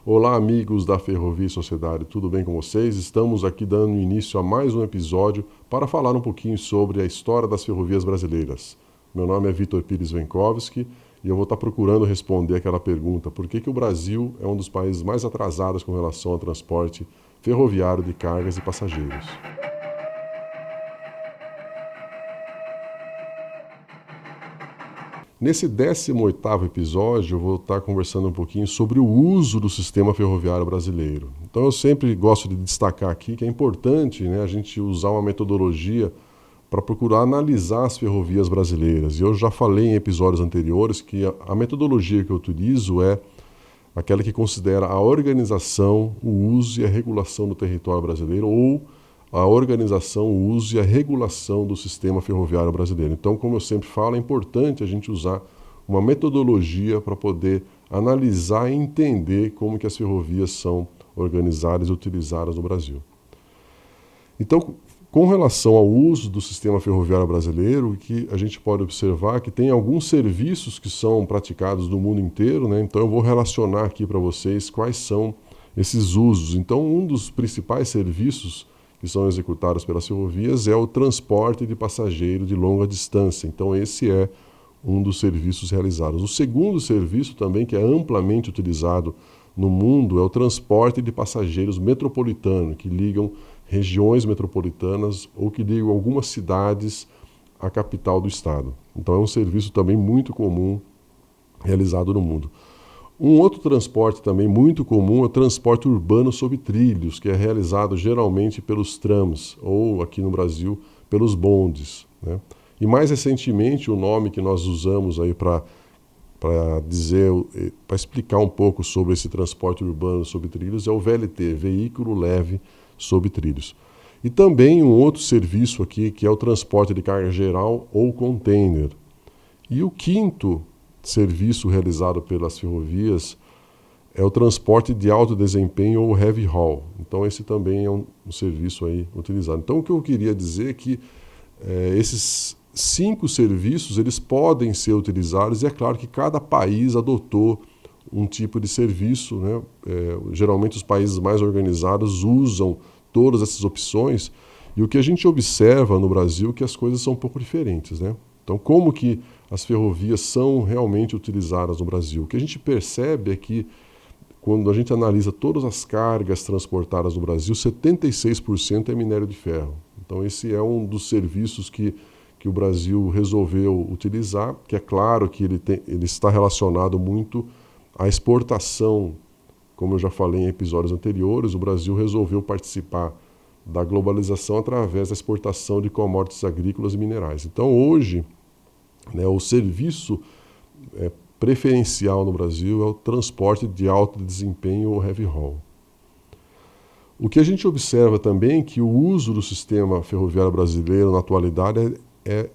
Olá, amigos da Ferrovia e Sociedade, tudo bem com vocês? Estamos aqui dando início a mais um episódio para falar um pouquinho sobre a história das ferrovias brasileiras. Meu nome é Vitor Pires Venkowski e eu vou estar procurando responder aquela pergunta: por que o Brasil é um dos países mais atrasados com relação ao transporte ferroviário de cargas e passageiros? Nesse 18º episódio, eu vou estar conversando um pouquinho sobre o uso do sistema ferroviário brasileiro. Então, eu sempre gosto de destacar aqui que é importante, a gente usar uma metodologia para procurar analisar as ferrovias brasileiras. E eu já falei em episódios anteriores que a metodologia que eu utilizo é aquela que considera a organização, o uso e a regulação do território brasileiro, ou a organização, o uso e a regulação do sistema ferroviário brasileiro. Então, como eu sempre falo, é importante a gente usar uma metodologia para poder analisar e entender como que as ferrovias são organizadas e utilizadas no Brasil. Então, com relação ao uso do sistema ferroviário brasileiro, que a gente pode observar que tem alguns serviços que são praticados no mundo inteiro, Então eu vou relacionar aqui para vocês quais são esses usos. Então, um dos principais serviços que são executados pelas ferrovias é o transporte de passageiro de longa distância. Então, esse é um dos serviços realizados. O segundo serviço também, que é amplamente utilizado no mundo, é o transporte de passageiros metropolitano, que ligam regiões metropolitanas ou que ligam algumas cidades à capital do estado. Então, é um serviço também muito comum realizado no mundo. Um outro transporte também muito comum é o transporte urbano sobre trilhos, que é realizado geralmente pelos trams, ou aqui no Brasil, pelos bondes, E mais recentemente, o nome que nós usamos aí para explicar um pouco sobre esse transporte urbano sobre trilhos é o VLT, Veículo Leve sobre Trilhos. E também um outro serviço aqui, que é o transporte de carga geral ou container. E o quinto serviço realizado pelas ferrovias é o transporte de alto desempenho ou heavy haul. Então esse também é um serviço aí utilizado. Então o que eu queria dizer é que esses 5 serviços eles podem ser utilizados e é claro que cada país adotou um tipo de serviço, geralmente os países mais organizados usam todas essas opções e o que a gente observa no Brasil é que as coisas são um pouco diferentes, Então, como que as ferrovias são realmente utilizadas no Brasil? O que a gente percebe é que, quando a gente analisa todas as cargas transportadas no Brasil, 76% é minério de ferro. Então, esse é um dos serviços que o Brasil resolveu utilizar, que é claro que ele está relacionado muito à exportação. Como eu já falei em episódios anteriores, o Brasil resolveu participar da globalização através da exportação de commodities agrícolas e minerais. Então, hoje, o serviço preferencial no Brasil é o transporte de alto desempenho ou heavy haul. O que a gente observa também é que o uso do sistema ferroviário brasileiro na atualidade é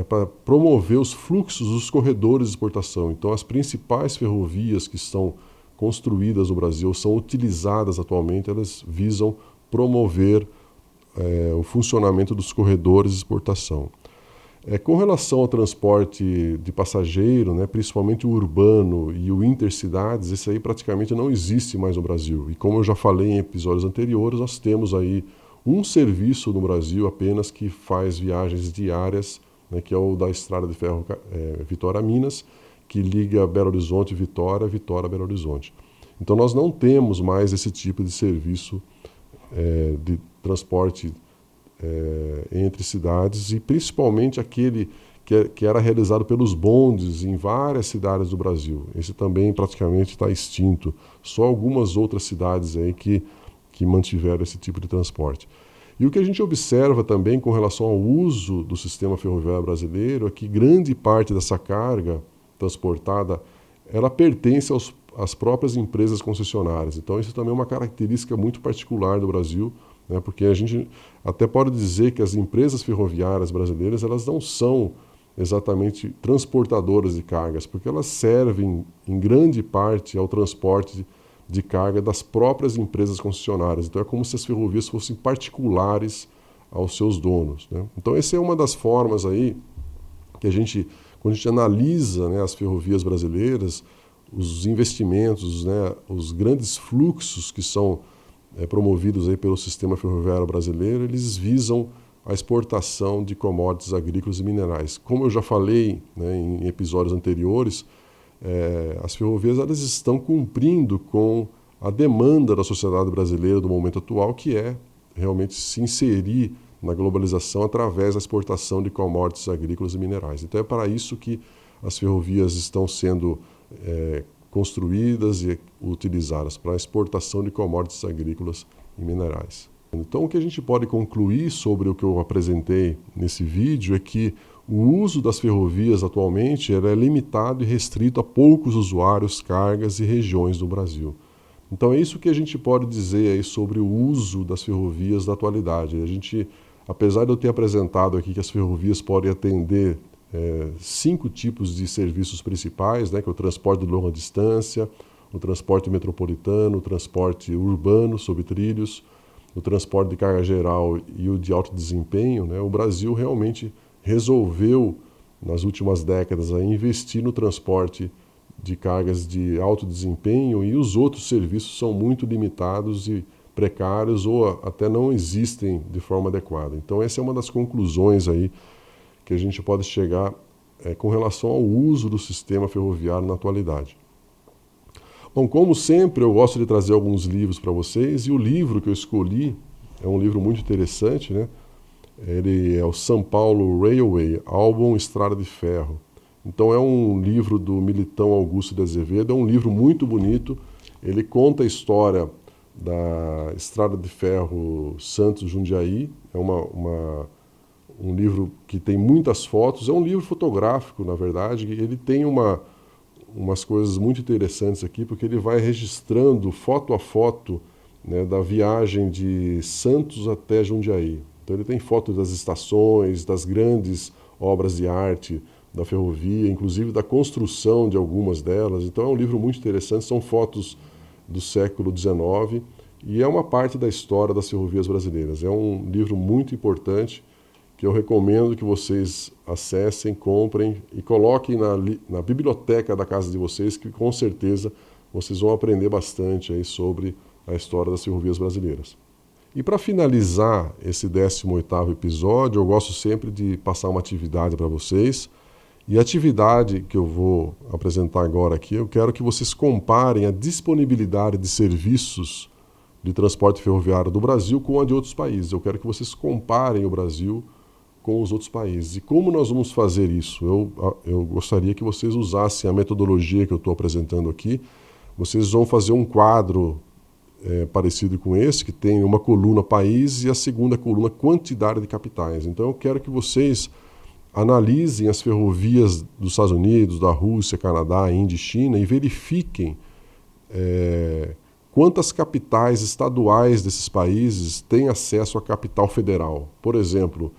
para promover os fluxos dos corredores de exportação. Então, as principais ferrovias que estão construídas no Brasil, são utilizadas atualmente, elas visam promover o funcionamento dos corredores de exportação. Com relação ao transporte de passageiro, principalmente o urbano e o intercidades, esse aí praticamente não existe mais no Brasil. E como eu já falei em episódios anteriores, nós temos aí um serviço no Brasil apenas que faz viagens diárias, que é o da Estrada de Ferro Vitória-Minas, que liga Belo Horizonte-Vitória, Vitória-Belo Horizonte. Então nós não temos mais esse tipo de serviço de transporte entre cidades e principalmente aquele que era realizado pelos bondes em várias cidades do Brasil. Esse também praticamente está extinto. Só algumas outras cidades aí que mantiveram esse tipo de transporte. E o que a gente observa também com relação ao uso do sistema ferroviário brasileiro é que grande parte dessa carga transportada, ela pertence às próprias empresas concessionárias. Então isso também é uma característica muito particular do Brasil, porque a gente até pode dizer que as empresas ferroviárias brasileiras elas não são exatamente transportadoras de cargas, porque elas servem em grande parte ao transporte de carga das próprias empresas concessionárias. Então é como se as ferrovias fossem particulares aos seus donos. Então essa é uma das formas aí que quando a gente analisa as ferrovias brasileiras, os investimentos, né, os grandes fluxos que são promovidos aí pelo sistema ferroviário brasileiro, eles visam a exportação de commodities agrícolas e minerais. Como eu já falei, né, em episódios anteriores, as ferrovias elas estão cumprindo com a demanda da sociedade brasileira do momento atual, que é realmente se inserir na globalização através da exportação de commodities agrícolas e minerais. Então é para isso que as ferrovias estão sendo construídas e utilizadas, para a exportação de commodities agrícolas e minerais. Então o que a gente pode concluir sobre o que eu apresentei nesse vídeo é que o uso das ferrovias atualmente é limitado e restrito a poucos usuários, cargas e regiões do Brasil. Então é isso que a gente pode dizer aí sobre o uso das ferrovias da atualidade. A gente, apesar de eu ter apresentado aqui que as ferrovias podem atender 5 tipos de serviços principais, né, que é o transporte de longa distância, o transporte metropolitano, o transporte urbano sobre trilhos, o transporte de carga geral e o de alto desempenho, né, o Brasil realmente resolveu, nas últimas décadas, investir no transporte de cargas de alto desempenho, e os outros serviços são muito limitados e precários ou até não existem de forma adequada. Então essa é uma das conclusões aí que a gente pode chegar com relação ao uso do sistema ferroviário na atualidade. Bom, como sempre, eu gosto de trazer alguns livros para vocês, e o livro que eu escolhi é um livro muito interessante, né? Ele é o São Paulo Railway, álbum Estrada de Ferro. Então é um livro do Militão Augusto de Azevedo, é um livro muito bonito, ele conta a história da Estrada de Ferro Santos-Jundiaí, é um livro que tem muitas fotos, é um livro fotográfico, na verdade, ele tem umas coisas muito interessantes aqui, porque ele vai registrando foto a foto, né, da viagem de Santos até Jundiaí. Então ele tem fotos das estações, das grandes obras de arte da ferrovia, inclusive da construção de algumas delas. Então é um livro muito interessante, são fotos do século XIX e é uma parte da história das ferrovias brasileiras. É um livro muito importante que eu recomendo que vocês acessem, comprem e coloquem na biblioteca da casa de vocês, que com certeza vocês vão aprender bastante aí sobre a história das ferrovias brasileiras. E para finalizar esse 18º episódio, eu gosto sempre de passar uma atividade para vocês. E a atividade que eu vou apresentar agora aqui, eu quero que vocês comparem a disponibilidade de serviços de transporte ferroviário do Brasil com a de outros países. Eu quero que vocês comparem o Brasil com os outros países. E como nós vamos fazer isso? Eu gostaria que vocês usassem a metodologia que eu estou apresentando aqui. Vocês vão fazer um quadro parecido com esse, que tem uma coluna país e a segunda coluna quantidade de capitais. Então eu quero que vocês analisem as ferrovias dos Estados Unidos, da Rússia, Canadá, Índia e China e verifiquem quantas capitais estaduais desses países têm acesso à capital federal. Por exemplo,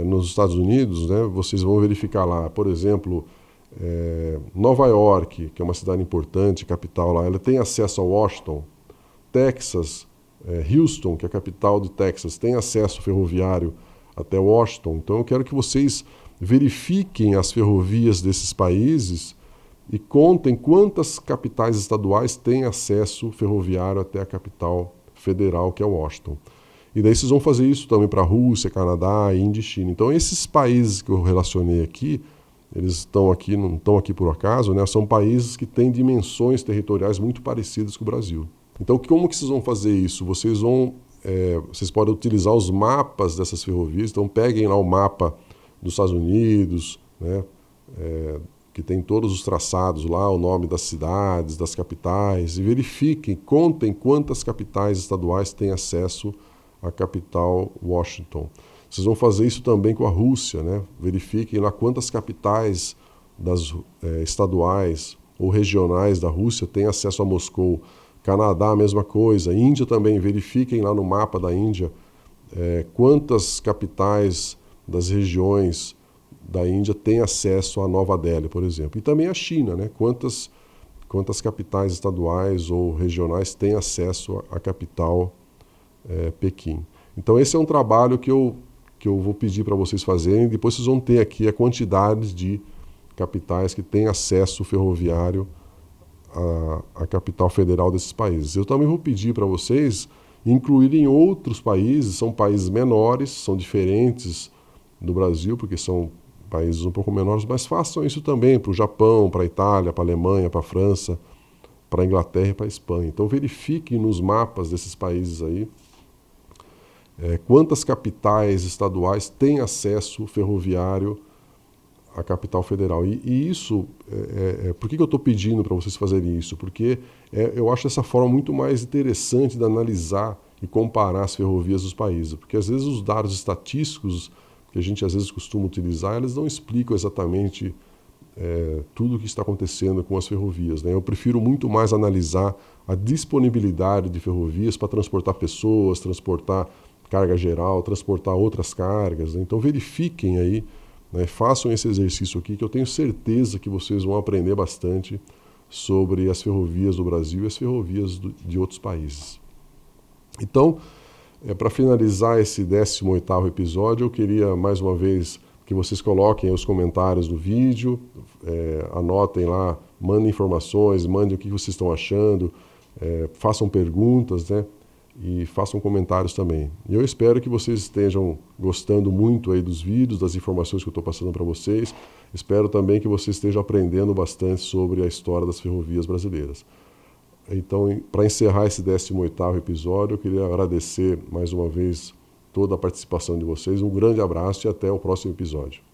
nos Estados Unidos, né, vocês vão verificar lá, por exemplo, Nova York, que é uma cidade importante, capital lá, ela tem acesso a Washington. Texas, Houston, que é a capital de Texas, tem acesso ferroviário até Washington. Então eu quero que vocês verifiquem as ferrovias desses países e contem quantas capitais estaduais têm acesso ferroviário até a capital federal, que é Washington. E daí vocês vão fazer isso também para a Rússia, Canadá, Índia e China. Então esses países que eu relacionei aqui, eles estão aqui, não estão aqui por acaso, né? São países que têm dimensões territoriais muito parecidas com o Brasil. Então como que vocês vão fazer isso? Vocês podem utilizar os mapas dessas ferrovias, então peguem lá o mapa dos Estados Unidos, né, que tem todos os traçados lá, o nome das cidades, das capitais, e verifiquem, contem quantas capitais estaduais têm acesso à capital Washington. Vocês vão fazer isso também com a Rússia, né? Verifiquem lá quantas capitais estaduais ou regionais da Rússia têm acesso a Moscou. Canadá, a mesma coisa. Índia também, verifiquem lá no mapa da Índia quantas capitais das regiões da Índia têm acesso a Nova Delhi, por exemplo. E também a China, né? Quantas capitais estaduais ou regionais têm acesso à capital Pequim. Então esse é um trabalho que eu vou pedir para vocês fazerem, depois vocês vão ter aqui a quantidade de capitais que têm acesso ferroviário a capital federal desses países. Eu também vou pedir para vocês incluírem outros países, são países menores, são diferentes do Brasil, porque são países um pouco menores, mas façam isso também para o Japão, para a Itália, para a Alemanha, para a França, para a Inglaterra e para a Espanha. Então verifiquem nos mapas desses países aí quantas capitais estaduais têm acesso ferroviário à capital federal. E isso, por que eu estou pedindo para vocês fazerem isso? Porque eu acho essa forma muito mais interessante de analisar e comparar as ferrovias dos países. Porque às vezes os dados estatísticos que a gente às vezes costuma utilizar, eles não explicam exatamente tudo o que está acontecendo com as ferrovias, né? Eu prefiro muito mais analisar a disponibilidade de ferrovias para transportar pessoas, transportar carga geral, transportar outras cargas, né? Então verifiquem aí, né? Façam esse exercício aqui, que eu tenho certeza que vocês vão aprender bastante sobre as ferrovias do Brasil e as ferrovias de outros países. Então, para finalizar esse 18º episódio, eu queria mais uma vez que vocês coloquem os comentários do vídeo, anotem lá, mandem informações, mandem o que vocês estão achando, façam perguntas, né? E façam comentários também. E eu espero que vocês estejam gostando muito aí dos vídeos, das informações que eu estou passando para vocês. Espero também que vocês estejam aprendendo bastante sobre a história das ferrovias brasileiras. Então, para encerrar esse 18º episódio, eu queria agradecer mais uma vez toda a participação de vocês. Um grande abraço e até o próximo episódio.